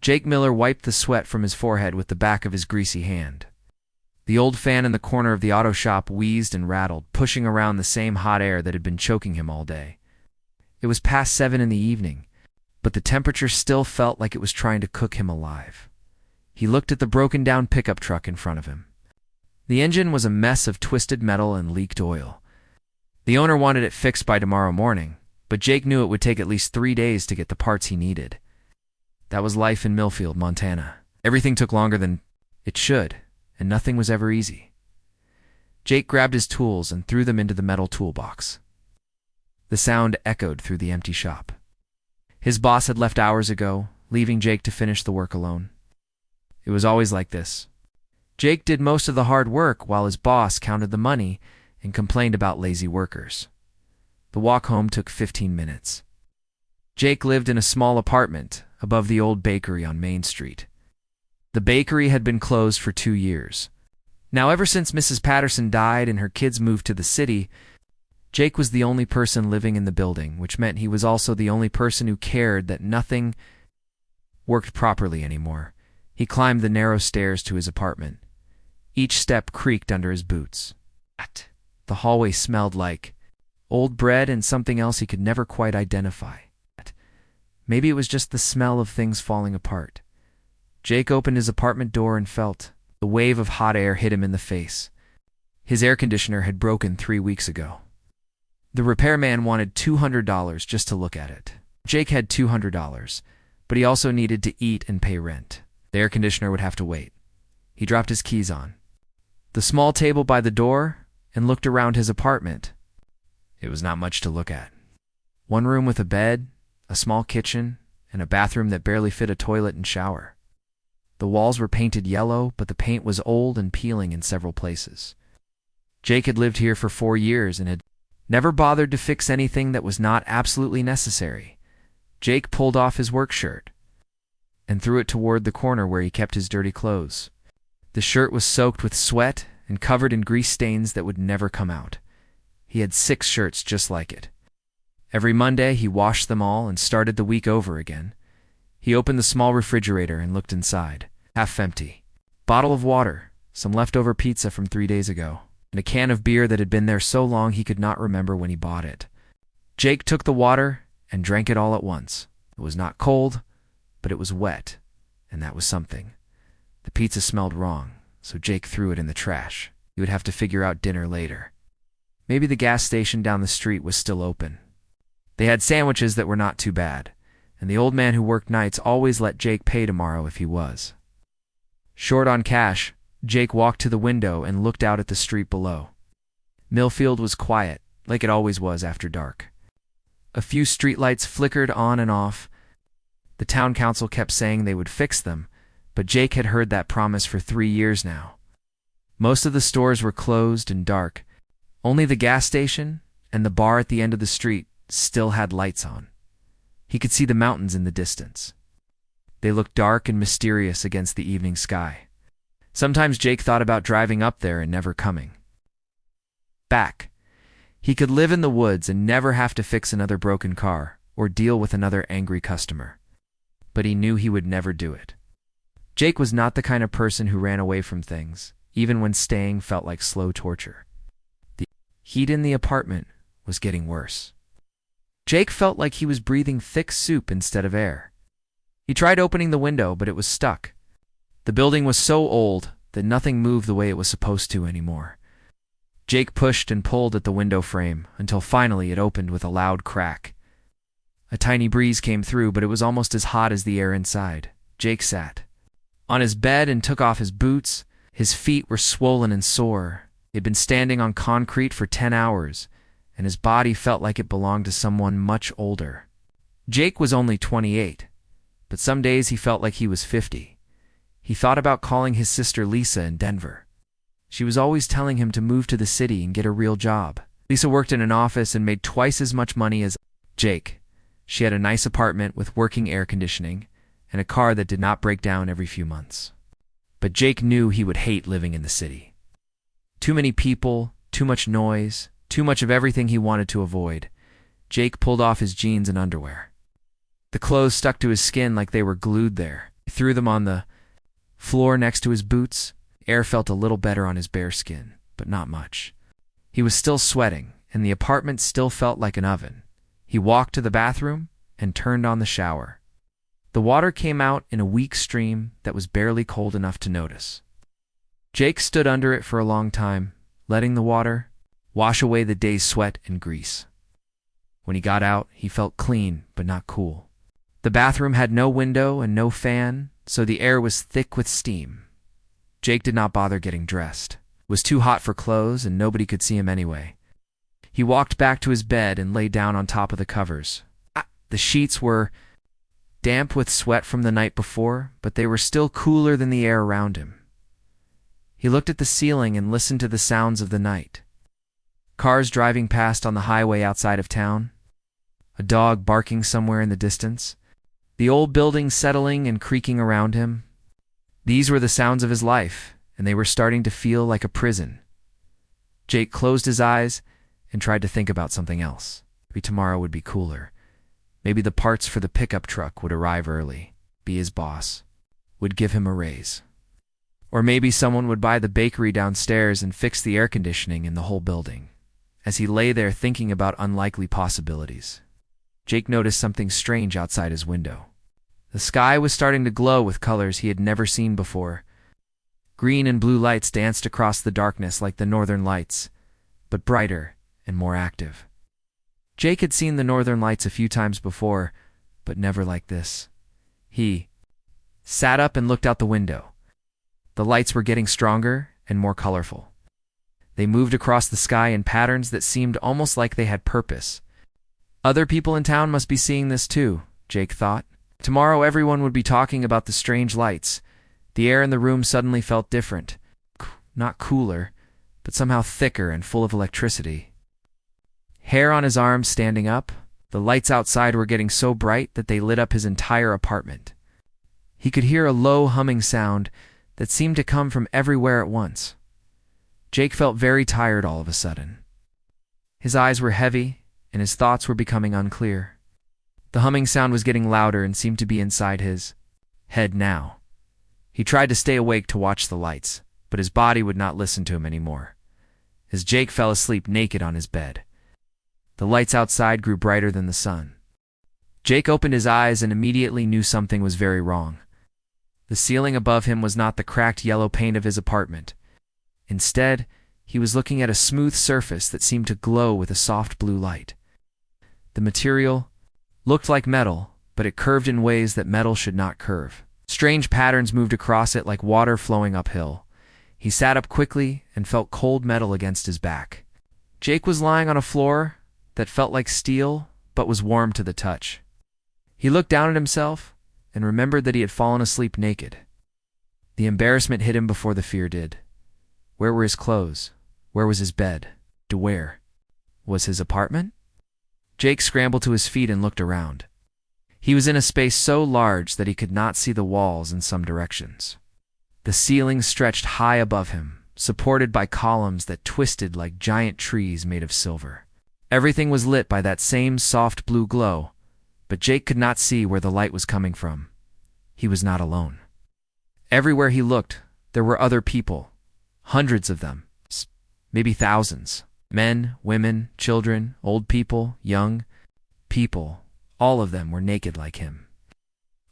Jake Miller wiped the sweat from his forehead with the back of his greasy hand. The old fan in the corner of the auto shop wheezed and rattled, pushing around the same hot air that had been choking him all day. It was past 7 in the evening, but the temperature still felt like it was trying to cook him alive. He looked at the broken-down pickup truck in front of him. The engine was a mess of twisted metal and leaked oil. The owner wanted it fixed by tomorrow morning, but Jake knew it would take at least 3 days to get the parts he needed. That was life in Millfield, Montana. Everything took longer than it should, and nothing was ever easy. Jake grabbed his tools and threw them into the metal toolbox. The sound echoed through the empty shop. His boss had left hours ago, leaving Jake to finish the work alone. It was always like this. Jake did most of the hard work while his boss counted the money and complained about lazy workers. The walk home took 15 minutes. Jake lived in a small apartment above the old bakery on Main Street. The bakery had been closed for 2 years. Now, ever since Mrs. Patterson died and her kids moved to the city, Jake was the only person living in the building, which meant he was also the only person who cared that nothing worked properly anymore. He climbed the narrow stairs to his apartment. Each step creaked under his boots. The hallway smelled like old bread and something else he could never quite identify. Maybe it was just the smell of things falling apart. Jake opened his apartment door and felt the wave of hot air hit him in the face. His air conditioner had broken 3 weeks ago. The repairman wanted $200 just to look at it. Jake had $200, but he also needed to eat and pay rent. The air conditioner would have to wait. He dropped his keys on the small table by the door and looked around his apartment. It was not much to look at. One room with a bed, a small kitchen, and a bathroom that barely fit a toilet and shower. The walls were painted yellow, but the paint was old and peeling in several places. Jake had lived here for 4 years and had never bothered to fix anything that was not absolutely necessary. Jake pulled off his work shirt and threw it toward the corner where he kept his dirty clothes. The shirt was soaked with sweat and covered in grease stains that would never come out. He had 6 shirts just like it. Every Monday, he washed them all and started the week over again. He opened the small refrigerator and looked inside. Half empty. Bottle of water, some leftover pizza from 3 days ago, and a can of beer that had been there so long he could not remember when he bought it. Jake took the water and drank it all at once. It was not cold, but it was wet, and that was something. The pizza smelled wrong, so Jake threw it in the trash. He would have to figure out dinner later. Maybe the gas station down the street was still open. They had sandwiches that were not too bad, and the old man who worked nights always let Jake pay tomorrow if he was. Short on cash, Jake walked to the window and looked out at the street below. Millfield was quiet, like it always was after dark. A few streetlights flickered on and off. The town council kept saying they would fix them, but Jake had heard that promise for 3 years now. Most of the stores were closed and dark. Only the gas station and the bar at the end of the street still had lights on. He could see the mountains in the distance. They looked dark and mysterious against the evening sky. Sometimes Jake thought about driving up there and never coming back. He could live in the woods and never have to fix another broken car or deal with another angry customer. But he knew he would never do it. Jake was not the kind of person who ran away from things, even when staying felt like slow torture. The heat in the apartment was getting worse. Jake felt like he was breathing thick soup instead of air. He tried opening the window, but it was stuck. The building was so old that nothing moved the way it was supposed to anymore. Jake pushed and pulled at the window frame until finally it opened with a loud crack. A tiny breeze came through, but it was almost as hot as the air inside. Jake sat on his bed and took off his boots. His feet were swollen and sore. He had been standing on concrete for 10 hours, and his body felt like it belonged to someone much older. Jake was only 28, but some days he felt like he was 50. He thought about calling his sister Lisa in Denver. She was always telling him to move to the city and get a real job. Lisa worked in an office and made twice as much money as Jake. She had a nice apartment with working air conditioning and a car that did not break down every few months. But Jake knew he would hate living in the city. Too many people, too much noise, too much of everything he wanted to avoid. Jake pulled off his jeans and underwear. The clothes stuck to his skin like they were glued there. He threw them on the floor next to his boots. Air felt a little better on his bare skin, but not much. He was still sweating, and the apartment still felt like an oven. He walked to the bathroom and turned on the shower. The water came out in a weak stream that was barely cold enough to notice. Jake stood under it for a long time, letting the water wash away the day's sweat and grease. When he got out, he felt clean but not cool. The bathroom had no window and no fan, so the air was thick with steam. Jake did not bother getting dressed. It was too hot for clothes and nobody could see him anyway. He walked back to his bed and lay down on top of the covers. The sheets were damp with sweat from the night before, but they were still cooler than the air around him. He looked at the ceiling and listened to the sounds of the night. Cars driving past on the highway outside of town. A dog barking somewhere in the distance. The old building settling and creaking around him. These were the sounds of his life, and they were starting to feel like a prison. Jake closed his eyes and tried to think about something else. Maybe tomorrow would be cooler. Maybe the parts for the pickup truck would arrive early, be his boss, would give him a raise. Or maybe someone would buy the bakery downstairs and fix the air conditioning in the whole building. As he lay there thinking about unlikely possibilities, Jake noticed something strange outside his window. The sky was starting to glow with colors he had never seen before. Green and blue lights danced across the darkness like the northern lights, but brighter and more active. Jake had seen the northern lights a few times before, but never like this. He sat up and looked out the window. The lights were getting stronger and more colorful. They moved across the sky in patterns that seemed almost like they had purpose. Other people in town must be seeing this too, Jake thought. Tomorrow everyone would be talking about the strange lights. The air in the room suddenly felt different. Not cooler, but somehow thicker and full of electricity. Hair on his arms standing up, the lights outside were getting so bright that they lit up his entire apartment. He could hear a low humming sound that seemed to come from everywhere at once. Jake felt very tired all of a sudden. His eyes were heavy, and his thoughts were becoming unclear. The humming sound was getting louder and seemed to be inside his head now. He tried to stay awake to watch the lights, but his body would not listen to him anymore. As Jake fell asleep naked on his bed, the lights outside grew brighter than the sun. Jake opened his eyes and immediately knew something was very wrong. The ceiling above him was not the cracked yellow paint of his apartment. Instead, he was looking at a smooth surface that seemed to glow with a soft blue light. The material looked like metal, but it curved in ways that metal should not curve. Strange patterns moved across it like water flowing uphill. He sat up quickly and felt cold metal against his back. Jake was lying on a floor that felt like steel, but was warm to the touch. He looked down at himself and remembered that he had fallen asleep naked. The embarrassment hit him before the fear did. Where were his clothes? Where was his bed? Where was his apartment? Jake scrambled to his feet and looked around. He was in a space so large that he could not see the walls in some directions. The ceiling stretched high above him, supported by columns that twisted like giant trees made of silver. Everything was lit by that same soft blue glow, but Jake could not see where the light was coming from. He was not alone. Everywhere he looked, there were other people, hundreds of them, maybe thousands. Men, women, children, old people, young people, all of them were naked like him.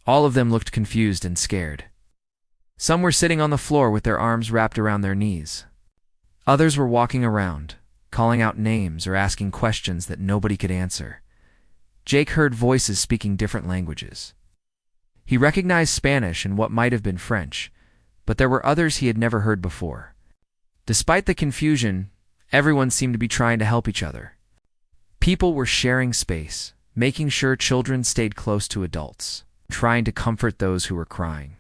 All of them looked confused and scared. Some were sitting on the floor with their arms wrapped around their knees. Others were walking around, calling out names or asking questions that nobody could answer. Jake heard voices speaking different languages. He recognized Spanish and what might have been French, but there were others he had never heard before. Despite the confusion, everyone seemed to be trying to help each other. People were sharing space, making sure children stayed close to adults, trying to comfort those who were crying.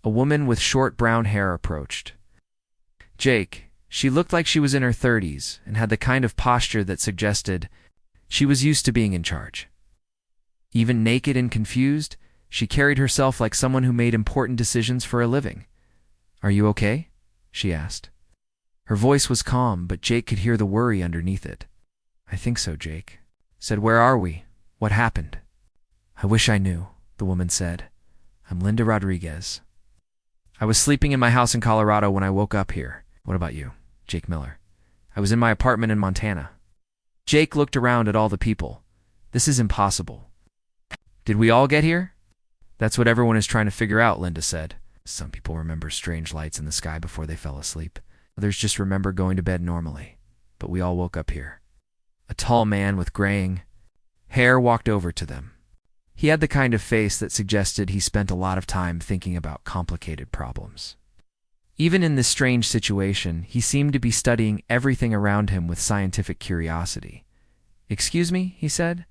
A woman with short brown hair approached Jake. She looked like she was in her 30s and had the kind of posture that suggested she was used to being in charge. Even naked and confused, she carried herself like someone who made important decisions for a living. "Are you okay?" she asked. Her voice was calm, but Jake could hear the worry underneath it. "I think so, Jake." Said, "Where are we? What happened?" "I wish I knew," the woman said. I'm Linda Rodriguez. I was sleeping in my house in Colorado when I woke up here. What about you? Jake Miller. I was in my apartment in Montana. Jake looked around at all the people. This is impossible. Did we all get here? That's what everyone is trying to figure out, Linda said. Some people remember strange lights in the sky before they fell asleep. Others just remember going to bed normally. But we all woke up here. A tall man with graying hair walked over to them. He had the kind of face that suggested he spent a lot of time thinking about complicated problems. Even in this strange situation, he seemed to be studying everything around him with scientific curiosity. "Excuse me," he said.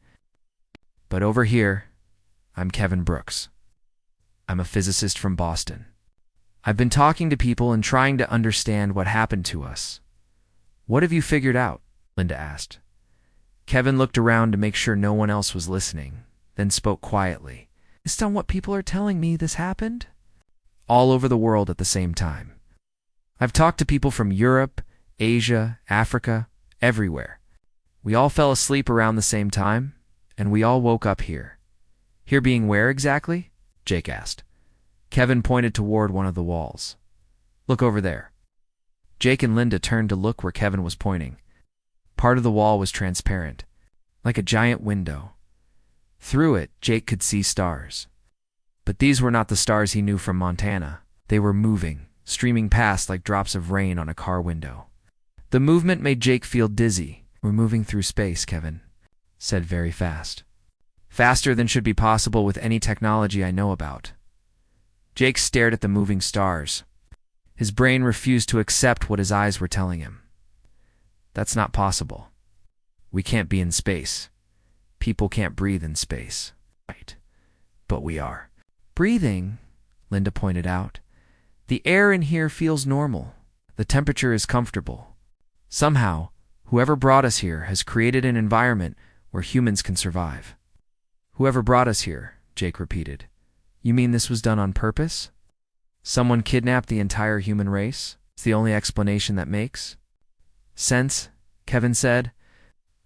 "But over here, I'm Kevin Brooks. I'm a physicist from Boston. I've been talking to people and trying to understand what happened to us." "What have you figured out?" Linda asked. Kevin looked around to make sure no one else was listening, then spoke quietly. "Based on what people are telling me, this happened all over the world at the same time. I've talked to people from Europe, Asia, Africa, everywhere. We all fell asleep around the same time, and we all woke up here." "Here being where exactly?" Jake asked. Kevin pointed toward one of the walls. "Look over there." Jake and Linda turned to look where Kevin was pointing. Part of the wall was transparent, like a giant window. Through it, Jake could see stars. But these were not the stars he knew from Montana. They were moving, streaming past like drops of rain on a car window. The movement made Jake feel dizzy. "We're moving through space," Kevin said very fast. "Faster than should be possible with any technology I know about." Jake stared at the moving stars. His brain refused to accept what his eyes were telling him. "That's not possible. We can't be in space. People can't breathe in space." "Right. But we are." "Breathing," Linda pointed out. "The air in here feels normal. The temperature is comfortable. Somehow, whoever brought us here has created an environment where humans can survive." "Whoever brought us here," Jake repeated. "You mean this was done on purpose? Someone kidnapped the entire human race? It's the only explanation that makes sense," Kevin said.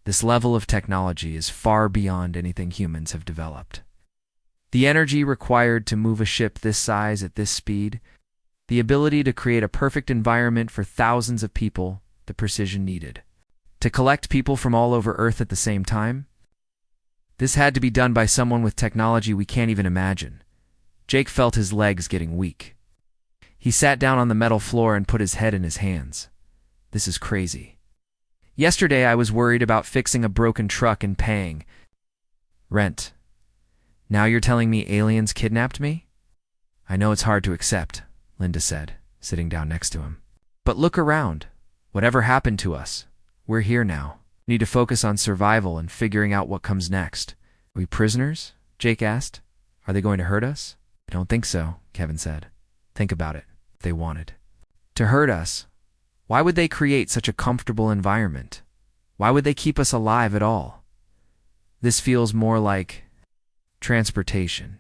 "This level of technology is far beyond anything humans have developed. The energy required to move a ship this size at this speed, the ability to create a perfect environment for thousands of people, the precision needed. To collect people from all over Earth at the same time? This had to be done by someone with technology we can't even imagine." Jake felt his legs getting weak. He sat down on the metal floor and put his head in his hands. "This is crazy. Yesterday I was worried about fixing a broken truck and paying rent. Now you're telling me aliens kidnapped me?" "I know it's hard to accept," Linda said, sitting down next to him. "But look around. Whatever happened to us, we're here now. We need to focus on survival and figuring out what comes next." "Are we prisoners?" Jake asked. "Are they going to hurt us?" "I don't think so," Kevin said. "Think about it. They wanted to hurt us. Why would they create such a comfortable environment? Why would they keep us alive at all? This feels more like transportation."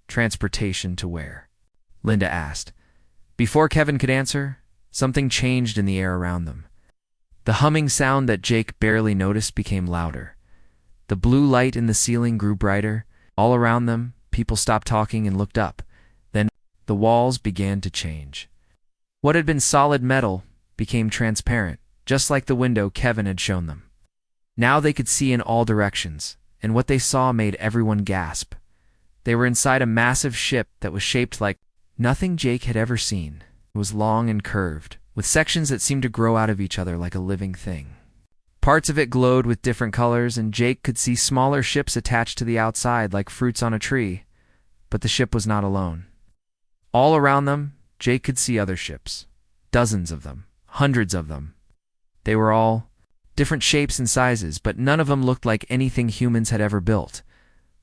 "Transportation to where?" Linda asked. Before Kevin could answer, something changed in the air around them. The humming sound that Jake barely noticed became louder. The blue light in the ceiling grew brighter. All around them, people stopped talking and looked up. Then the walls began to change. What had been solid metal became transparent, just like the window Kevin had shown them. Now they could see in all directions, and what they saw made everyone gasp. They were inside a massive ship that was shaped like nothing Jake had ever seen. It was long and curved, with sections that seemed to grow out of each other like a living thing. Parts of it glowed with different colors, and Jake could see smaller ships attached to the outside like fruits on a tree. But the ship was not alone. All around them, Jake could see other ships. Dozens of them. Hundreds of them. They were all different shapes and sizes, but none of them looked like anything humans had ever built.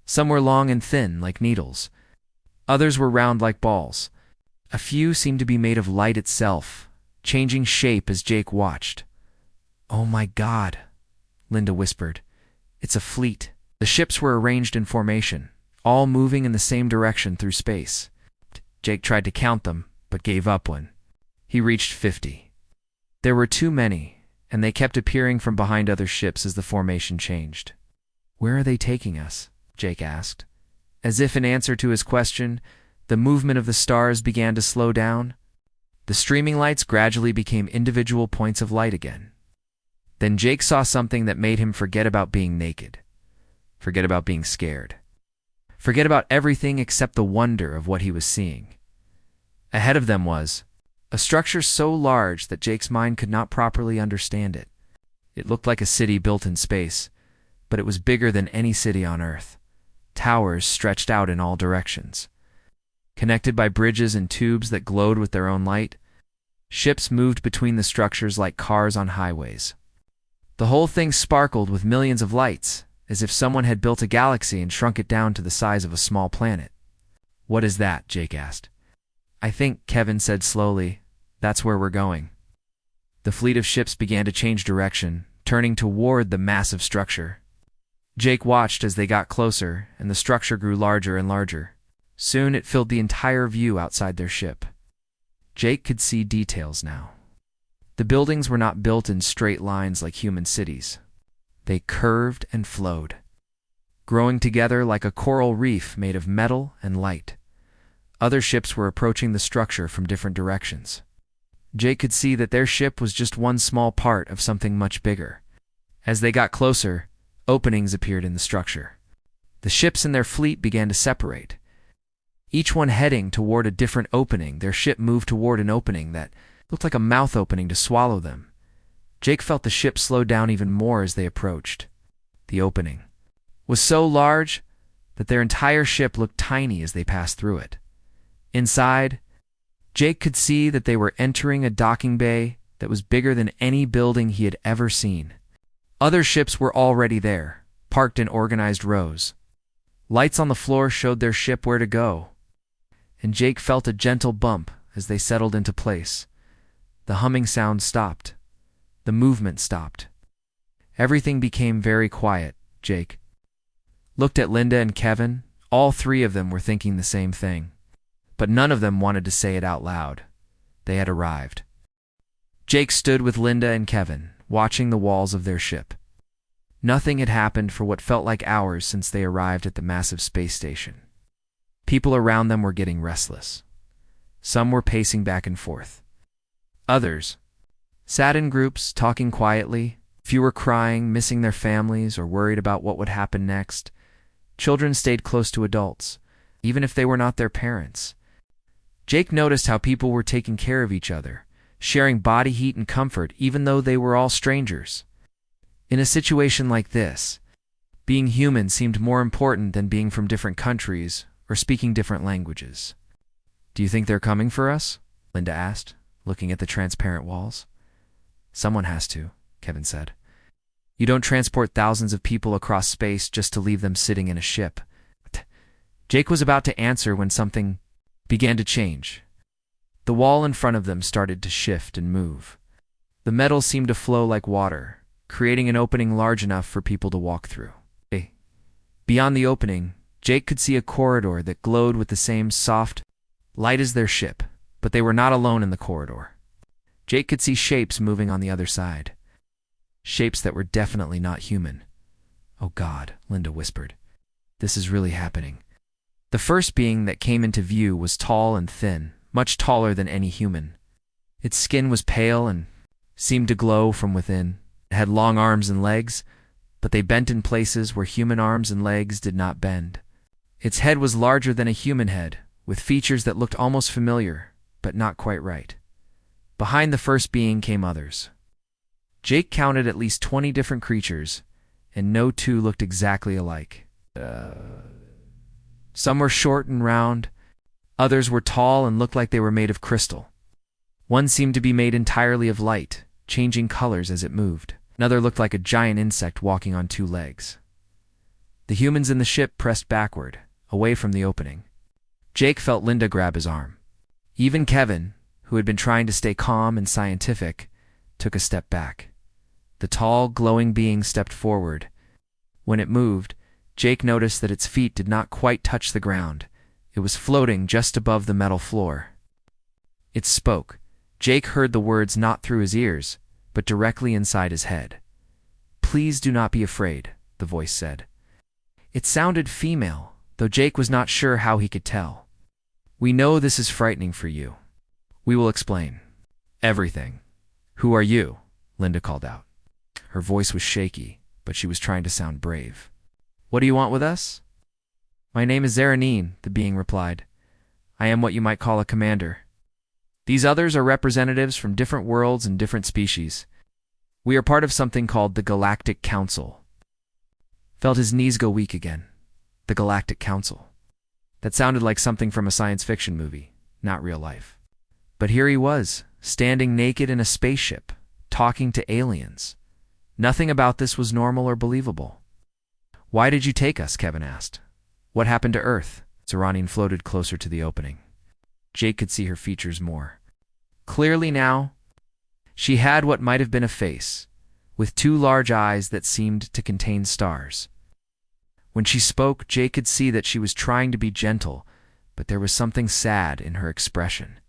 Some were long and thin, like needles. Others were round like balls. A few seemed to be made of light itself, changing shape as Jake watched. "Oh my God," Linda whispered. "It's a fleet." The ships were arranged in formation, all moving in the same direction through space. Jake tried to count them, but gave up when he reached 50. There were too many, and they kept appearing from behind other ships as the formation changed. "Where are they taking us?" Jake asked. As if in answer to his question, The movement of the stars began to slow down. The streaming lights gradually became individual points of light again. Then Jake saw something that made him forget about being naked, forget about being scared, forget about everything except the wonder of what he was seeing. Ahead of them was a structure so large that Jake's mind could not properly understand it. It looked like a city built in space, but it was bigger than any city on Earth. Towers stretched out in all directions, connected by bridges and tubes that glowed with their own light. Ships moved between the structures like cars on highways. The whole thing sparkled with millions of lights, as if someone had built a galaxy and shrunk it down to the size of a small planet. "What is that?" Jake asked. "I think," Kevin said slowly, "that's where we're going." The fleet of ships began to change direction, turning toward the massive structure. Jake watched as they got closer, and the structure grew larger and larger. Soon it filled the entire view outside their ship. Jake could see details now. The buildings were not built in straight lines like human cities. They curved and flowed, growing together like a coral reef made of metal and light. Other ships were approaching the structure from different directions. Jake could see that their ship was just one small part of something much bigger. As they got closer, openings appeared in the structure. The ships in their fleet began to separate. Each one heading toward a different opening, their ship moved toward an opening that looked like a mouth opening to swallow them. Jake felt the ship slow down even more as they approached. The opening was so large that their entire ship looked tiny as they passed through it. Inside, Jake could see that they were entering a docking bay that was bigger than any building he had ever seen. Other ships were already there, parked in organized rows. Lights on the floor showed their ship where to go, and Jake felt a gentle bump as they settled into place. The humming sound stopped. The movement stopped. Everything became very quiet. Jake looked at Linda and Kevin. All three of them were thinking the same thing, but none of them wanted to say it out loud. They had arrived. Jake stood with Linda and Kevin, watching the walls of their ship. Nothing had happened for what felt like hours since they arrived at the massive space station. People around them were getting restless. Some were pacing back and forth. Others sat in groups, talking quietly. Few were crying, missing their families, or worried about what would happen next. Children stayed close to adults, even if they were not their parents. Jake noticed how people were taking care of each other, sharing body heat and comfort, even though they were all strangers. In a situation like this, being human seemed more important than being from different countries or speaking different languages. "Do you think they're coming for us?" Linda asked, looking at the transparent walls. "Someone has to," Kevin said. "You don't transport thousands of people across space just to leave them sitting in a ship." Jake was about to answer when something began to change. The wall in front of them started to shift and move. The metal seemed to flow like water, creating an opening large enough for people to walk through. Beyond the opening, Jake could see a corridor that glowed with the same soft light as their ship, but they were not alone in the corridor. Jake could see shapes moving on the other side. Shapes that were definitely not human. "Oh God," Linda whispered. "This is really happening." The first being that came into view was tall and thin, much taller than any human. Its skin was pale and seemed to glow from within. It had long arms and legs, but they bent in places where human arms and legs did not bend. Its head was larger than a human head, with features that looked almost familiar, but not quite right. Behind the first being came others. Jake counted at least 20 different creatures, and no two looked exactly alike. Some were short and round, others were tall and looked like they were made of crystal. One seemed to be made entirely of light, changing colors as it moved. Another looked like a giant insect walking on two legs. The humans in the ship pressed backward, away from the opening. Jake felt Linda grab his arm. Even Kevin, who had been trying to stay calm and scientific, took a step back. The tall, glowing being stepped forward. When it moved, Jake noticed that its feet did not quite touch the ground. It was floating just above the metal floor. It spoke. Jake heard the words not through his ears, but directly inside his head. "Please do not be afraid," the voice said. It sounded female, though Jake was not sure how he could tell. We know this is frightening for you. We will explain. Everything. Who are you? Linda called out. Her voice was shaky, but she was trying to sound brave. What do you want with us? My name is Zaranine, the being replied. I am what you might call a commander. These others are representatives from different worlds and different species. We are part of something called the Galactic Council. Felt his knees go weak again. The Galactic Council. That sounded like something from a science fiction movie, not real life. But here he was, standing naked in a spaceship, talking to aliens. Nothing about this was normal or believable. Why did you take us? Kevin asked. What happened to Earth? Zaranine floated closer to the opening. Jake could see her features more clearly now. She had what might have been a face, with two large eyes that seemed to contain stars. When she spoke, Jake could see that she was trying to be gentle, but there was something sad in her expression.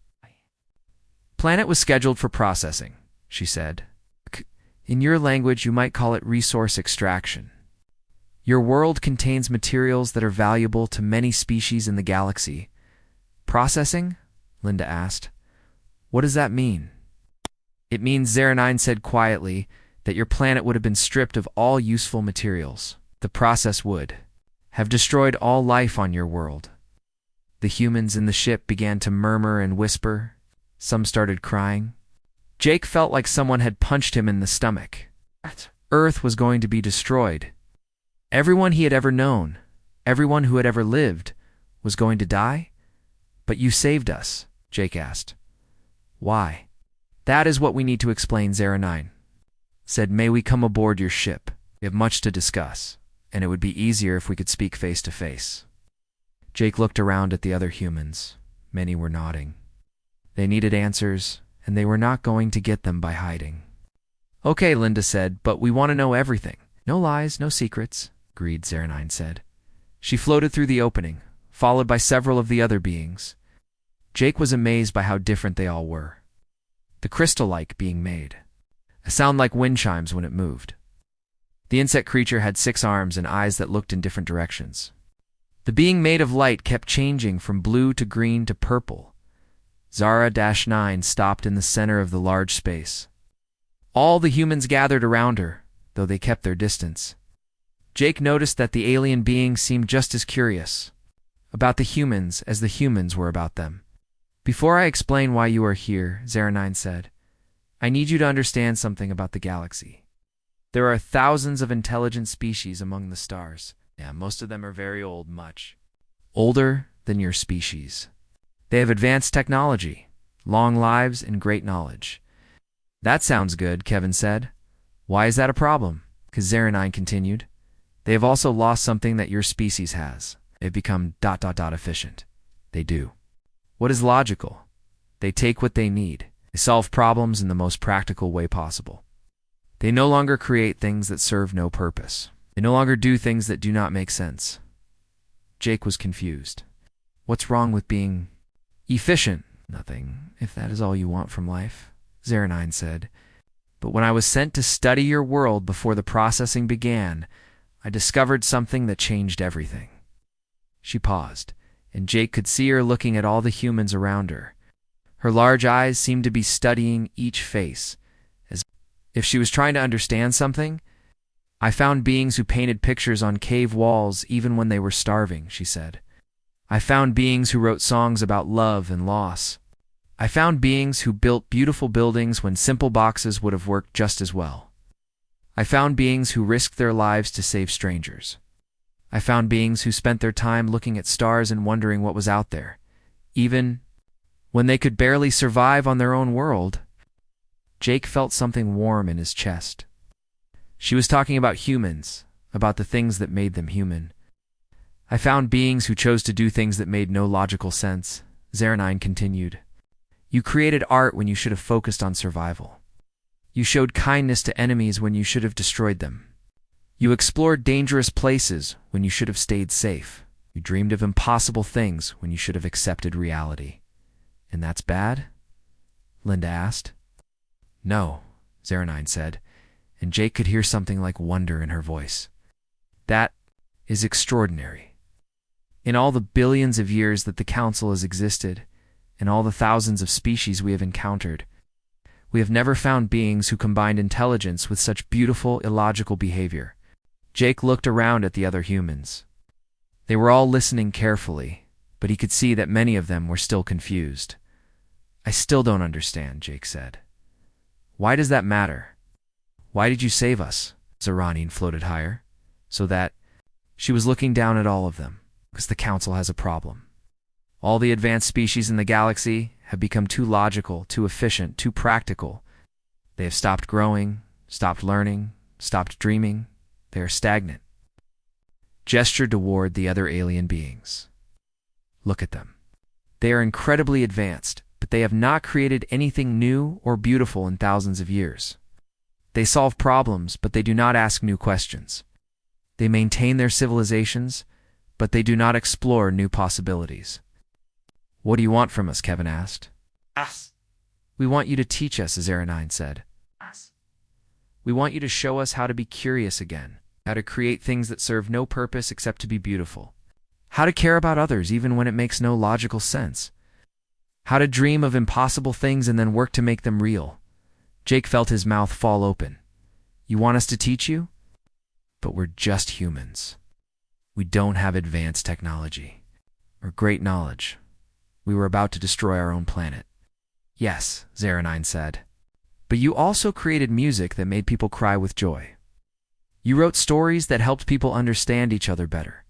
Planet was scheduled for processing, she said. In your language, you might call it resource extraction. Your world contains materials that are valuable to many species in the galaxy. Processing? Linda asked. What does that mean? It means, Zaranine said quietly, that your planet would have been stripped of all useful materials. The process would have destroyed all life on your world. The humans in the ship began to murmur and whisper. Some started crying. Jake felt like someone had punched him in the stomach. Earth was going to be destroyed. Everyone he had ever known, everyone who had ever lived, was going to die? But you saved us, Jake asked. Why? That is what we need to explain, Zaranine said. May we come aboard your ship? We have much to discuss, and it would be easier if we could speak face to face. Jake looked around at the other humans. Many were nodding. They needed answers, and they were not going to get them by hiding. Okay, Linda said, but we want to know everything. No lies, no secrets, agreed, Zaranine said. She floated through the opening, followed by several of the other beings. Jake was amazed by how different they all were. The crystal-like being made. A sound like wind chimes when it moved. The insect creature had 6 arms and eyes that looked in different directions. The being made of light kept changing from blue to green to purple. Zara-9 stopped in the center of the large space. All the humans gathered around her, though they kept their distance. Jake noticed that the alien being seemed just as curious about the humans as the humans were about them. Before I explain why you are here, Zaranine said, I need you to understand something about the galaxy. There are thousands of intelligent species among the stars. Yeah, most of them are very old, much older than your species. They have advanced technology, long lives, and great knowledge. That sounds good, Kevin said. Why is that a problem? Because Zaranine continued. They have also lost something that your species has. They've become ... efficient. They do. What is logical? They take what they need. They solve problems in the most practical way possible. They no longer create things that serve no purpose. They no longer do things that do not make sense. Jake was confused. What's wrong with being efficient? Nothing, if that is all you want from life, Zaranine said. But when I was sent to study your world before the processing began, I discovered something that changed everything. She paused, and Jake could see her looking at all the humans around her. Her large eyes seemed to be studying each face, as if she was trying to understand something. I found beings who painted pictures on cave walls even when they were starving, she said. I found beings who wrote songs about love and loss. I found beings who built beautiful buildings when simple boxes would have worked just as well. I found beings who risked their lives to save strangers. I found beings who spent their time looking at stars and wondering what was out there, even when they could barely survive on their own world. Jake felt something warm in his chest. She was talking about humans, about the things that made them human. I found beings who chose to do things that made no logical sense, Zaranine continued. You created art when you should have focused on survival. You showed kindness to enemies when you should have destroyed them. You explored dangerous places when you should have stayed safe. You dreamed of impossible things when you should have accepted reality. And that's bad? Linda asked. No, Zaranine said, and Jake could hear something like wonder in her voice. That is extraordinary. In all the billions of years that the Council has existed, and all the thousands of species we have encountered, we have never found beings who combined intelligence with such beautiful, illogical behavior. Jake looked around at the other humans. They were all listening carefully, but he could see that many of them were still confused. "I still don't understand," Jake said. "Why does that matter? Why did you save us?" Zaranin floated higher, so that she was looking down at all of them. "Because the Council has a problem. All the advanced species in the galaxy have become too logical, too efficient, too practical. They have stopped growing, stopped learning, stopped dreaming. They are stagnant." Gestured toward the other alien beings. "Look at them. They are incredibly advanced, but they have not created anything new or beautiful in thousands of years. They solve problems, but they do not ask new questions. They maintain their civilizations, but they do not explore new possibilities." "What do you want from us?" Kevin asked. Us. "We want you to teach us," Zaranin said. Us. "We want you to show us how to be curious again, how to create things that serve no purpose except to be beautiful, how to care about others even when it makes no logical sense, how to dream of impossible things and then work to make them real." Jake felt his mouth fall open. "You want us to teach you? But we're just humans. We don't have advanced technology or great knowledge. We were about to destroy our own planet." "Yes," Zaranin said. "But you also created music that made people cry with joy. You wrote stories that helped people understand each other better.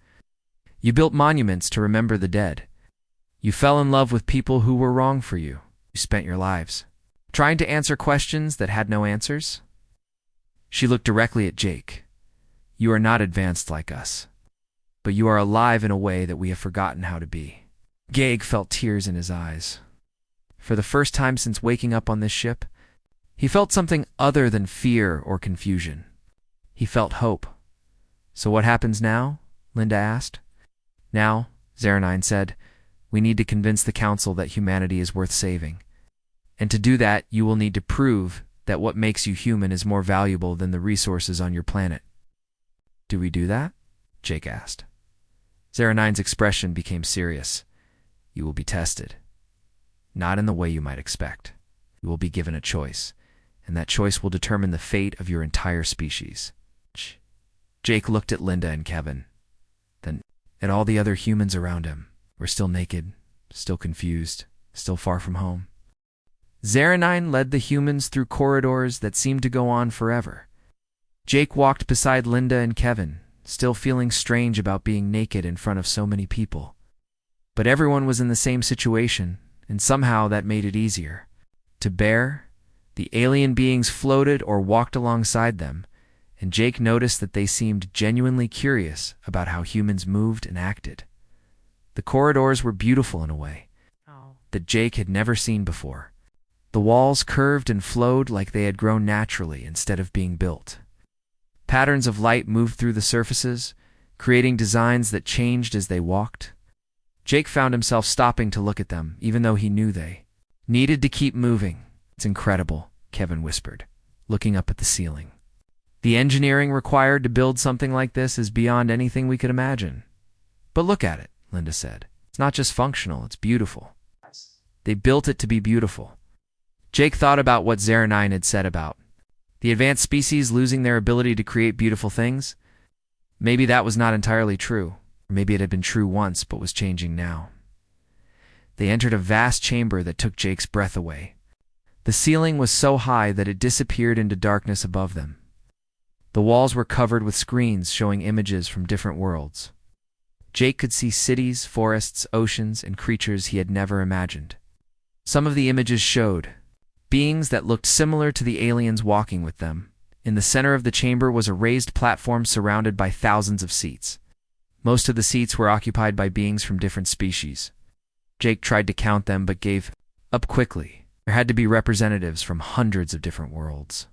You built monuments to remember the dead. You fell in love with people who were wrong for you. You spent your lives trying to answer questions that had no answers." She looked directly at Jake. "You are not advanced like us, but you are alive in a way that we have forgotten how to be." Jake felt tears in his eyes. For the first time since waking up on this ship, he felt something other than fear or confusion. He felt hope. "So what happens now?" Linda asked. "Now," Zaranin said, "we need to convince the Council that humanity is worth saving. And to do that, you will need to prove that what makes you human is more valuable than the resources on your planet." "Do we do that?" Jake asked. Zaranin's expression became serious. "You will be tested. Not in the way you might expect. You will be given a choice, and that choice will determine the fate of your entire species." Jake looked at Linda and Kevin, then at all the other humans around him. We're still naked, still confused, still far from home. Zaranin led the humans through corridors that seemed to go on forever. Jake walked beside Linda and Kevin, still feeling strange about being naked in front of so many people. But everyone was in the same situation, and somehow that made it easier to bear. The alien beings floated or walked alongside them, and Jake noticed that they seemed genuinely curious about how humans moved and acted. The corridors were beautiful in a way that Jake had never seen before. The walls curved and flowed like they had grown naturally instead of being built. Patterns of light moved through the surfaces, creating designs that changed as they walked. Jake found himself stopping to look at them, even though he knew they needed to keep moving. "It's incredible," Kevin whispered, looking up at the ceiling. "The engineering required to build something like this is beyond anything we could imagine." "But look at it," Linda said. "It's not just functional, it's beautiful. They built it to be beautiful." Jake thought about what Zaranin had said about the advanced species losing their ability to create beautiful things. Maybe that was not entirely true. Or maybe it had been true once, but was changing now. They entered a vast chamber that took Jake's breath away. The ceiling was so high that it disappeared into darkness above them. The walls were covered with screens showing images from different worlds. Jake could see cities, forests, oceans, and creatures he had never imagined. Some of the images showed beings that looked similar to the aliens walking with them. In the center of the chamber was a raised platform surrounded by thousands of seats. Most of the seats were occupied by beings from different species. Jake tried to count them but gave up quickly. There had to be representatives from hundreds of different worlds.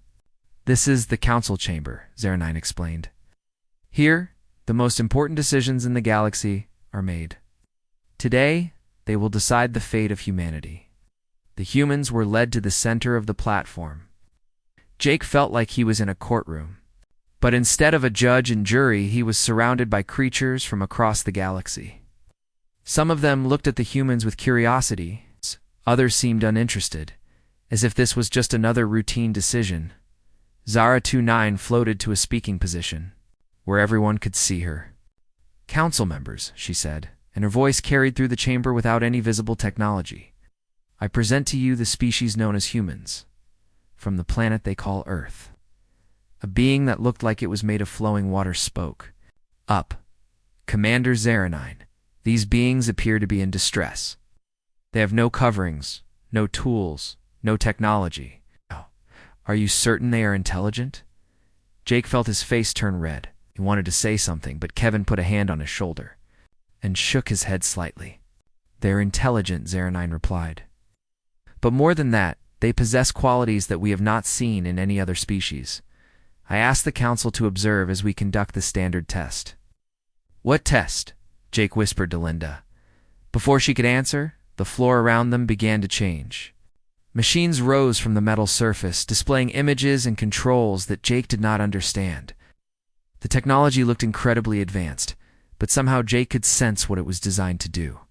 "This is the council chamber," Zaranin explained. "Here, the most important decisions in the galaxy are made. Today, they will decide the fate of humanity." The humans were led to the center of the platform. Jake felt like he was in a courtroom. But instead of a judge and jury, he was surrounded by creatures from across the galaxy. Some of them looked at the humans with curiosity. Others seemed uninterested, as if this was just another routine decision. Zara 29 floated to a speaking position, where everyone could see her. "Council members," she said, and her voice carried through the chamber without any visible technology. "I present to you the species known as humans, from the planet they call Earth." A being that looked like it was made of flowing water spoke. "Up, Commander 09. These beings appear to be in distress. They have no coverings, no tools, no technology. Are you certain they are intelligent?" Jake felt his face turn red. He wanted to say something, but Kevin put a hand on his shoulder and shook his head slightly. "They're intelligent," 09 replied. "But more than that, they possess qualities that we have not seen in any other species. I asked the council to observe as we conduct the standard test." "What test?" Jake whispered to Linda. Before she could answer, the floor around them began to change. Machines rose from the metal surface, displaying images and controls that Jake did not understand. The technology looked incredibly advanced, but somehow Jake could sense what it was designed to do.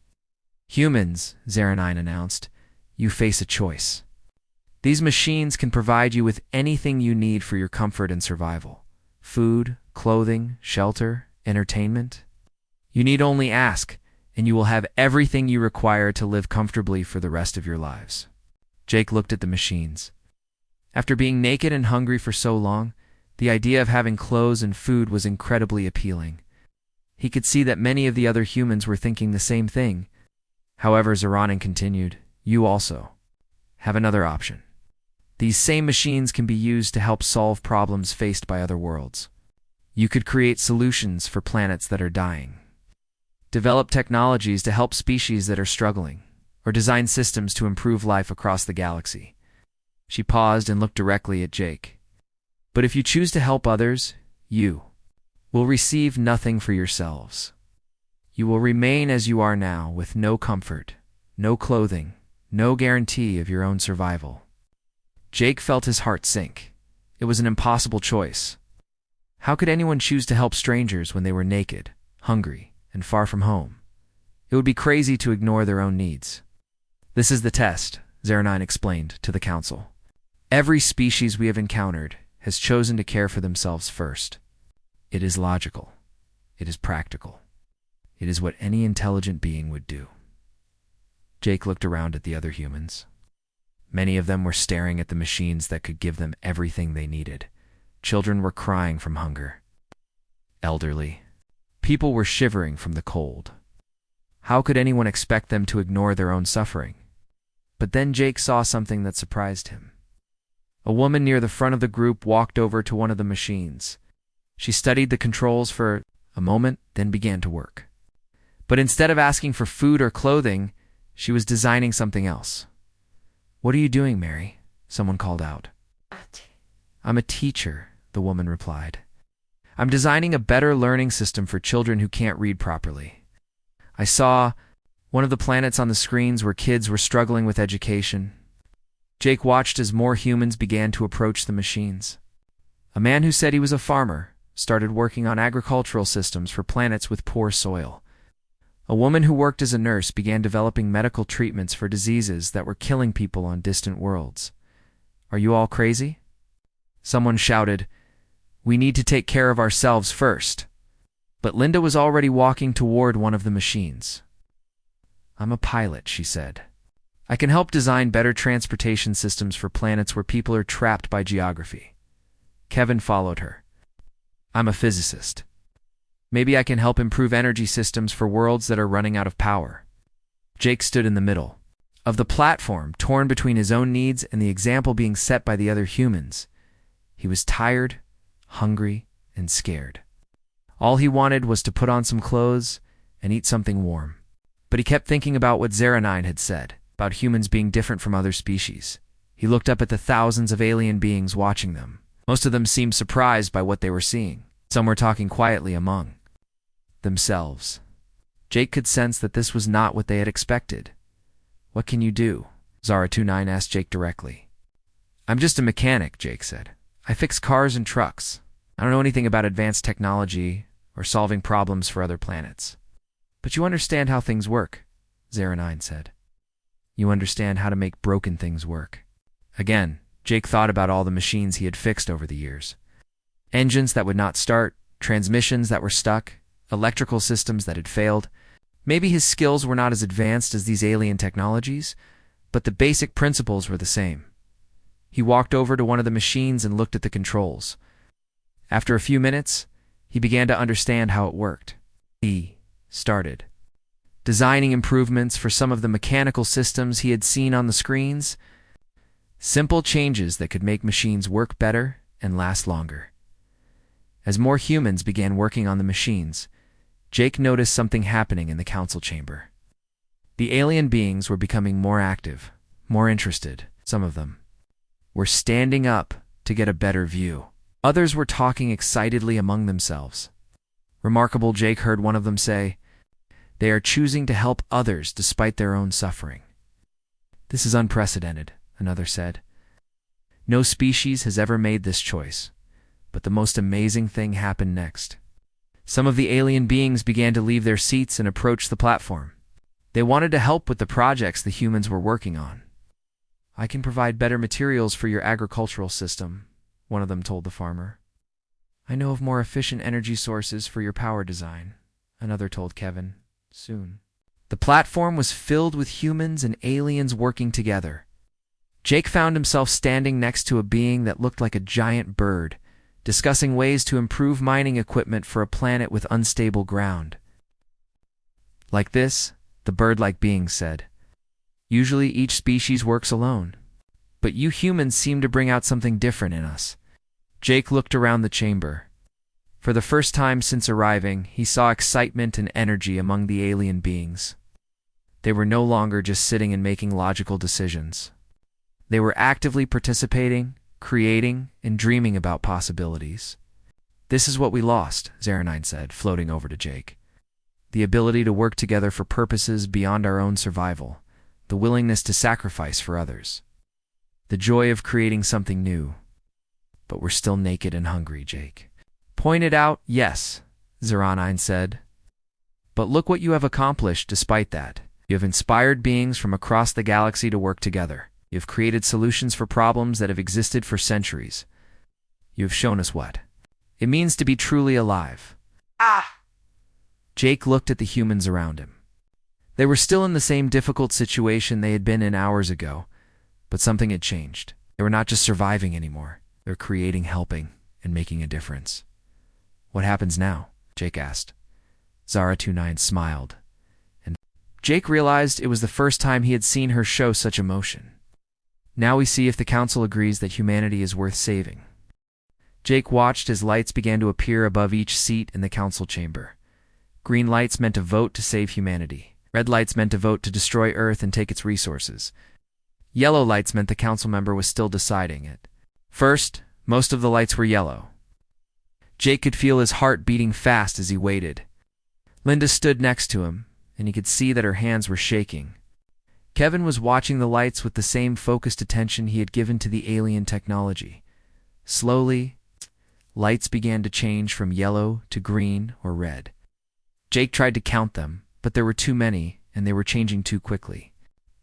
"Humans," 09 announced, "you face a choice. These machines can provide you with anything you need for your comfort and survival. Food, clothing, shelter, entertainment. You need only ask, and you will have everything you require to live comfortably for the rest of your lives." Jake looked at the machines. After being naked and hungry for so long, the idea of having clothes and food was incredibly appealing. He could see that many of the other humans were thinking the same thing. However, Zoranin continued, "You also have another option. These same machines can be used to help solve problems faced by other worlds. You could create solutions for planets that are dying, develop technologies to help species that are struggling, or design systems to improve life across the galaxy." She paused and looked directly at Jake. "But if you choose to help others, you will receive nothing for yourselves. You will remain as you are now, with no comfort, no clothing, no guarantee of your own survival." Jake felt his heart sink. It was an impossible choice. How could anyone choose to help strangers when they were naked, hungry, and far from home? It would be crazy to ignore their own needs. "This is the test," 09 explained to the council. "Every species we have encountered has chosen to care for themselves first. It is logical. It is practical. It is what any intelligent being would do." Jake looked around at the other humans. Many of them were staring at the machines that could give them everything they needed. Children were crying from hunger. Elderly people were shivering from the cold. How could anyone expect them to ignore their own suffering? But then Jake saw something that surprised him. A woman near the front of the group walked over to one of the machines. She studied the controls for a moment, then began to work. But instead of asking for food or clothing, she was designing something else. "What are you doing, Mary?" someone called out. "I'm a teacher," the woman replied. "I'm designing a better learning system for children who can't read properly. I saw one of the planets on the screens where kids were struggling with education." Jake watched as more humans began to approach the machines. A man who said he was a farmer started working on agricultural systems for planets with poor soil. A woman who worked as a nurse began developing medical treatments for diseases that were killing people on distant worlds. "Are you all crazy?" Someone shouted, "We need to take care of ourselves first." But Linda was already walking toward one of the machines. "I'm a pilot," she said. "I can help design better transportation systems for planets where people are trapped by geography." Kevin followed her. "I'm a physicist. Maybe I can help improve energy systems for worlds that are running out of power." Jake stood in the middle of the platform, torn between his own needs and the example being set by the other humans. He was tired, hungry, and scared. All he wanted was to put on some clothes and eat something warm. But he kept thinking about what 09 had said, about humans being different from other species. He looked up at the thousands of alien beings watching them. Most of them seemed surprised by what they were seeing. Some were talking quietly among themselves. Jake could sense that this was not what they had expected. "What can you do?" Zara 29 asked Jake directly. "I'm just a mechanic," Jake said. "I fix cars and trucks. I don't know anything about advanced technology or solving problems for other planets." But you understand how things work, 09 said. You understand how to make broken things work. Again, Jake thought about all the machines he had fixed over the years. Engines that would not start, transmissions that were stuck, electrical systems that had failed. Maybe his skills were not as advanced as these alien technologies, but the basic principles were the same. He walked over to one of the machines and looked at the controls. After a few minutes, he began to understand how it worked. He started designing improvements for some of the mechanical systems he had seen on the screens. Simple changes that could make machines work better and last longer. As more humans began working on the machines, Jake noticed something happening in the council chamber. The alien beings were becoming more active, more interested. Some of them were standing up to get a better view. Others were talking excitedly among themselves. Remarkable, Jake heard one of them say, "They are choosing to help others despite their own suffering." "This is unprecedented," another said. "No species has ever made this choice." But the most amazing thing happened next. Some of the alien beings began to leave their seats and approach the platform. They wanted to help with the projects the humans were working on. "I can provide better materials for your agricultural system," one of them told the farmer. "I know of more efficient energy sources for your power design," another told Kevin. Soon, the platform was filled with humans and aliens working together. Jake found himself standing next to a being that looked like a giant bird, discussing ways to improve mining equipment for a planet with unstable ground. "Like this," the bird-like being said. "Usually each species works alone, but you humans seem to bring out something different in us." Jake looked around the chamber. For the first time since arriving, he saw excitement and energy among the alien beings. They were no longer just sitting and making logical decisions. They were actively participating, creating, and dreaming about possibilities. "This is what we lost," 09 said, floating over to Jake. "The ability to work together for purposes beyond our own survival, the willingness to sacrifice for others, the joy of creating something new. But we're still naked and hungry," Jake pointed out. "Yes," 09 said. "But look what you have accomplished despite that. You have inspired beings from across the galaxy to work together. You have created solutions for problems that have existed for centuries. You have shown us what it means to be truly alive." Jake looked at the humans around him. They were still in the same difficult situation they had been in hours ago, but something had changed. They were not just surviving anymore. They were creating, helping, and making a difference. "What happens now?" Jake asked. Zara29 smiled, and Jake realized it was the first time he had seen her show such emotion. "Now we see if the council agrees that humanity is worth saving." Jake watched as lights began to appear above each seat in the council chamber. Green lights meant a vote to save humanity. Red lights meant a vote to destroy Earth and take its resources. Yellow lights meant the council member was still deciding it. First, most of the lights were yellow. Jake could feel his heart beating fast as he waited. Linda stood next to him, and he could see that her hands were shaking. Kevin was watching the lights with the same focused attention he had given to the alien technology. Slowly, lights began to change from yellow to green or red. Jake tried to count them, but there were too many, and they were changing too quickly.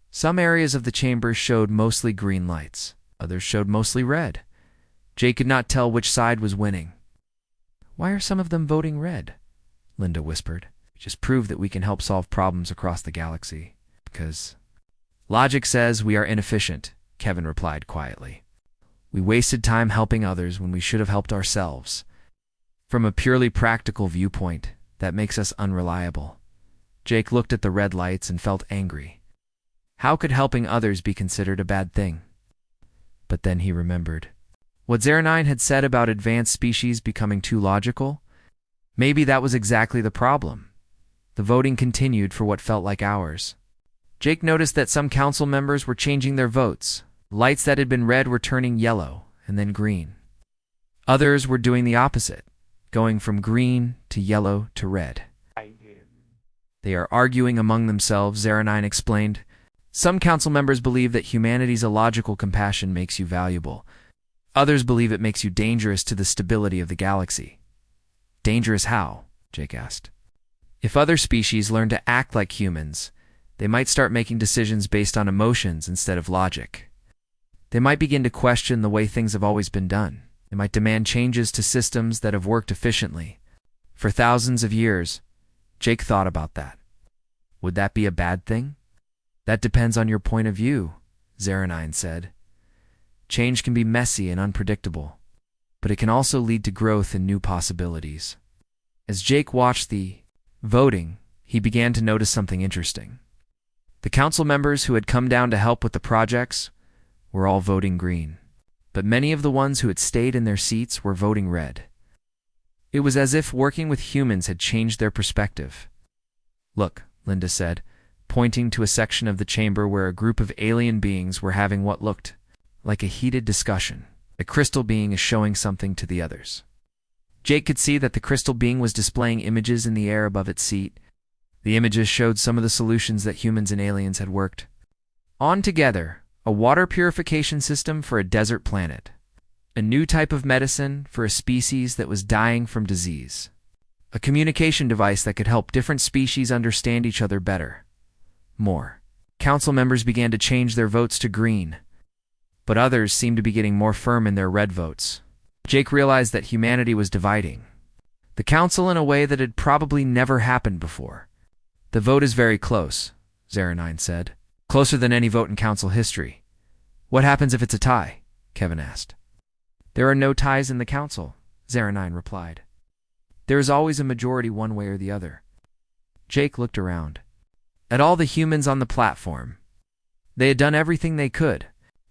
Some areas of the chamber showed mostly green lights. Others showed mostly red. Jake could not tell which side was winning. "Why are some of them voting red?" Linda whispered. "Just prove that we can help solve problems across the galaxy. Because logic says we are inefficient," Kevin replied quietly. "We wasted time helping others when we should have helped ourselves. From a purely practical viewpoint, that makes us unreliable." Jake looked at the red lights and felt angry. How could helping others be considered a bad thing? But then he remembered what 09 had said about advanced species becoming too logical. Maybe that was exactly the problem. The voting continued for what felt like hours. Jake noticed that some council members were changing their votes. Lights that had been red were turning yellow and then green. Others were doing the opposite, going from green to yellow to red. "They are arguing among themselves," 09 explained. "Some council members believe that humanity's illogical compassion makes you valuable. Others believe it makes you dangerous to the stability of the galaxy." "Dangerous how?" Jake asked. If other species learn to act like humans, they might start making decisions based on emotions instead of logic. They might begin to question the way things have always been done. They might demand changes to systems that have worked efficiently. For thousands of years, Jake thought about that. Would that be a bad thing? That depends on your point of view, Zaranine said. Change can be messy and unpredictable, but it can also lead to growth and new possibilities. As Jake watched the voting, he began to notice something interesting. The council members who had come down to help with the projects were all voting green, but many of the ones who had stayed in their seats were voting red. It was as if working with humans had changed their perspective. Look, Linda said, pointing to a section of the chamber where a group of alien beings were having what looked like a heated discussion. A crystal being is showing something to the others. Jake could see that the crystal being was displaying images in the air above its seat. The images showed some of the solutions that humans and aliens had worked on together: a water purification system for a desert planet, a new type of medicine for a species that was dying from disease, a communication device that could help different species understand each other better. More. Council members began to change their votes to green, but others seemed to be getting more firm in their red votes. Jake realized that humanity was dividing the council in a way that had probably never happened before. The vote is very close, Zaranine said. Closer than any vote in council history. What happens if it's a tie? Kevin asked. There are no ties in the council, Zaranine replied. There is always a majority one way or the other. Jake looked around at all the humans on the platform. They had done everything they could.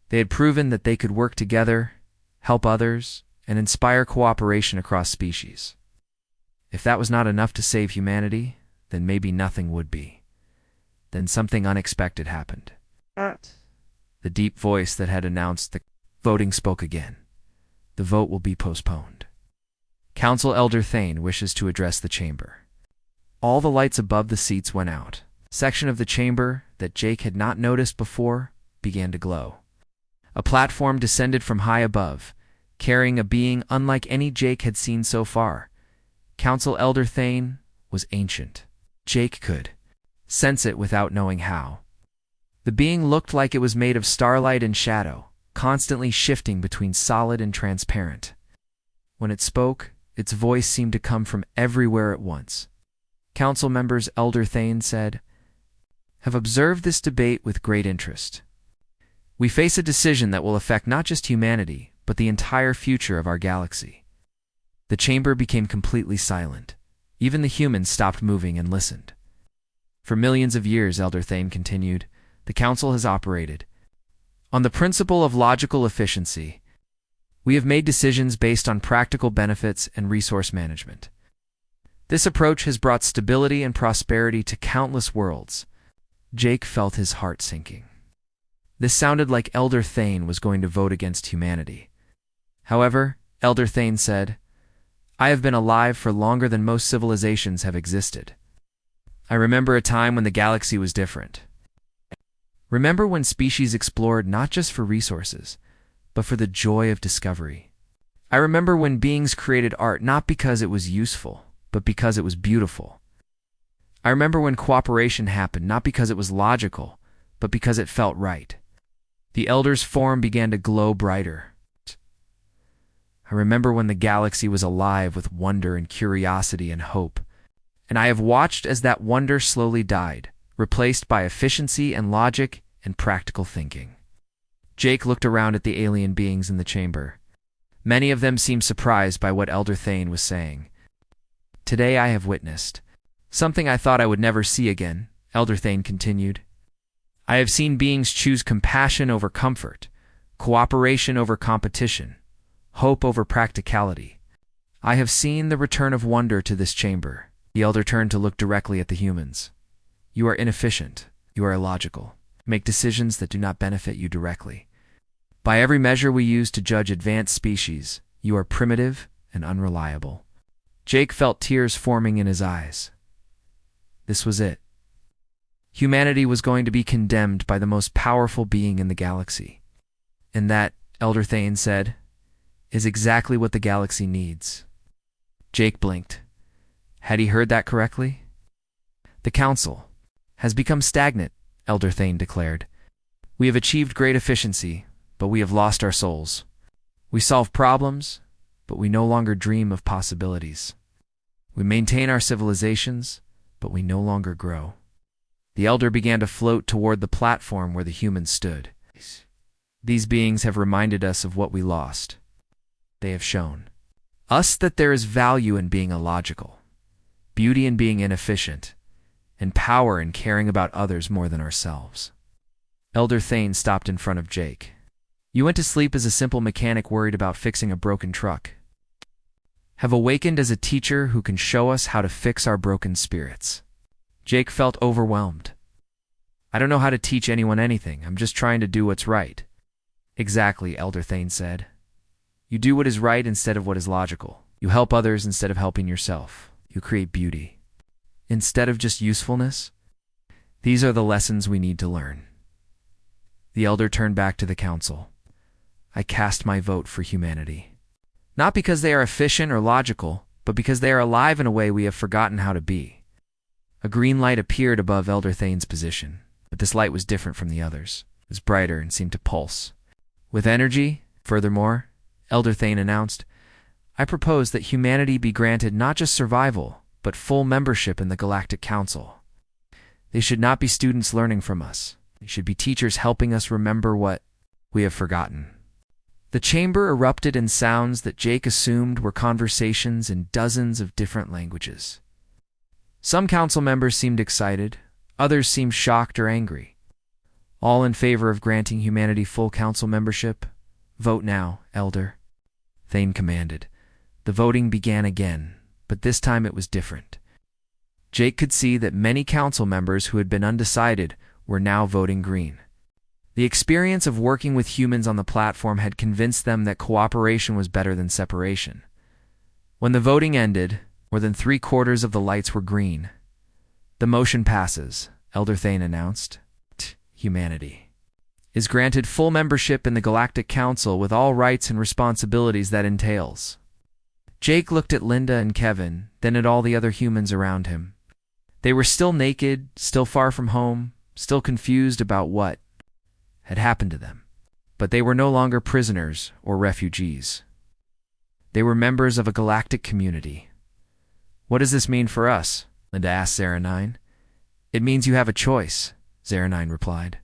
They had proven that they could work together, help others, and inspire cooperation across species. If that was not enough to save humanity, then maybe nothing would be. Then something unexpected happened. The deep voice that had announced the voting spoke again. The vote will be postponed. Council Elder Thane wishes to address the chamber. All the lights above the seats went out. A section of the chamber that Jake had not noticed before began to glow. A platform descended from high above, carrying a being unlike any Jake had seen so far. Council Elder Thane was ancient. Jake could sense it without knowing how. The being looked like it was made of starlight and shadow, constantly shifting between solid and transparent. When it spoke, its voice seemed to come from everywhere at once. Council members Elder Thane said, "Have observed this debate with great interest. We face a decision that will affect not just humanity, but the entire future of our galaxy." The chamber became completely silent. Even the humans stopped moving and listened. For millions of years, Elder Thane continued, the Council has operated on the principle of logical efficiency. We have made decisions based on practical benefits and resource management. This approach has brought stability and prosperity to countless worlds. Jake felt his heart sinking. This sounded like Elder Thane was going to vote against humanity. However, Elder Thane said, "I have been alive for longer than most civilizations have existed. I remember a time when the galaxy was different. Remember when species explored not just for resources, but for the joy of discovery. I remember when beings created art not because it was useful, but because it was beautiful. I remember when cooperation happened not because it was logical, but because it felt right." The Elder's form began to glow brighter. "I remember when the galaxy was alive with wonder and curiosity and hope, and I have watched as that wonder slowly died, replaced by efficiency and logic and practical thinking." Jake looked around at the alien beings in the chamber. Many of them seemed surprised by what Elder Thane was saying. "Today I have witnessed something I thought I would never see again," Elder Thane continued. "I have seen beings choose compassion over comfort, cooperation over competition, hope over practicality. I have seen the return of wonder to this chamber." The Elder turned to look directly at the humans. "You are inefficient. You are illogical. Make decisions that do not benefit you directly. By every measure we use to judge advanced species, you are primitive and unreliable." Jake felt tears forming in his eyes. This was it. Humanity was going to be condemned by the most powerful being in the galaxy. And that, Elder Thane said, is exactly what the galaxy needs. Jake blinked. Had he heard that correctly? The council has become stagnant, Elder Thane declared. We have achieved great efficiency, but we have lost our souls. We solve problems, but we no longer dream of possibilities. We maintain our civilizations, but we no longer grow. The elder began to float toward the platform where the humans stood. These beings have reminded us of what we lost. They have shown us that there is value in being illogical, beauty in being inefficient, and power in caring about others more than ourselves. Elder Thane stopped in front of Jake. You went to sleep as a simple mechanic worried about fixing a broken truck. Have awakened as a teacher who can show us how to fix our broken spirits. Jake felt overwhelmed. I don't know how to teach anyone anything. I'm just trying to do what's right. Exactly, Elder Thane said. You do what is right instead of what is logical. You help others instead of helping yourself. You create beauty instead of just usefulness. These are the lessons we need to learn. The elder turned back to the council. I cast my vote for humanity. Not because they are efficient or logical, but because they are alive in a way we have forgotten how to be. A green light appeared above Elder Thane's position, but this light was different from the others. It was brighter and seemed to pulse with energy. Furthermore, Elder Thane announced, I propose that humanity be granted not just survival, but full membership in the Galactic Council. They should not be students learning from us. They should be teachers helping us remember what we have forgotten. The chamber erupted in sounds that Jake assumed were conversations in dozens of different languages. Some council members seemed excited, others seemed shocked or angry. All in favor of granting humanity full council membership? Vote now, Elder Thane commanded. The voting began again, but this time it was different. Jake could see that many council members who had been undecided were now voting green. The experience of working with humans on the platform had convinced them that cooperation was better than separation. When the voting ended, more than 3/4 of the lights were green. The motion passes, Elder Thane announced. Humanity is granted full membership in the Galactic Council with all rights and responsibilities that entails. Jake looked at Linda and Kevin, then at all the other humans around him. They were still naked, still far from home, still confused about what had happened to them. But they were no longer prisoners or refugees. They were members of a galactic community. What does this mean for us? Linda asked Zara9. It means you have a choice, Zara9 replied.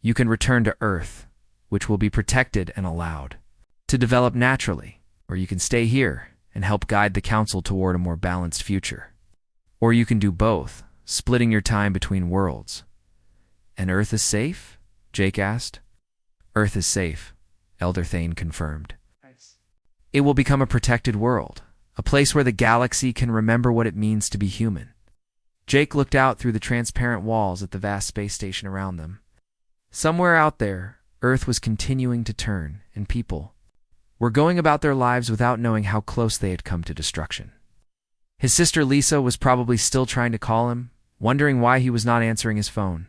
You can return to Earth, which will be protected and allowed to develop naturally, or you can stay here and help guide the Council toward a more balanced future. Or you can do both, splitting your time between worlds. And Earth is safe? Jake asked. Earth is safe, Elder Thane confirmed. Nice. It will become a protected world, a place where the galaxy can remember what it means to be human. Jake looked out through the transparent walls at the vast space station around them. Somewhere out there, Earth was continuing to turn, and people were going about their lives without knowing how close they had come to destruction. His sister Lisa was probably still trying to call him, wondering why he was not answering his phone.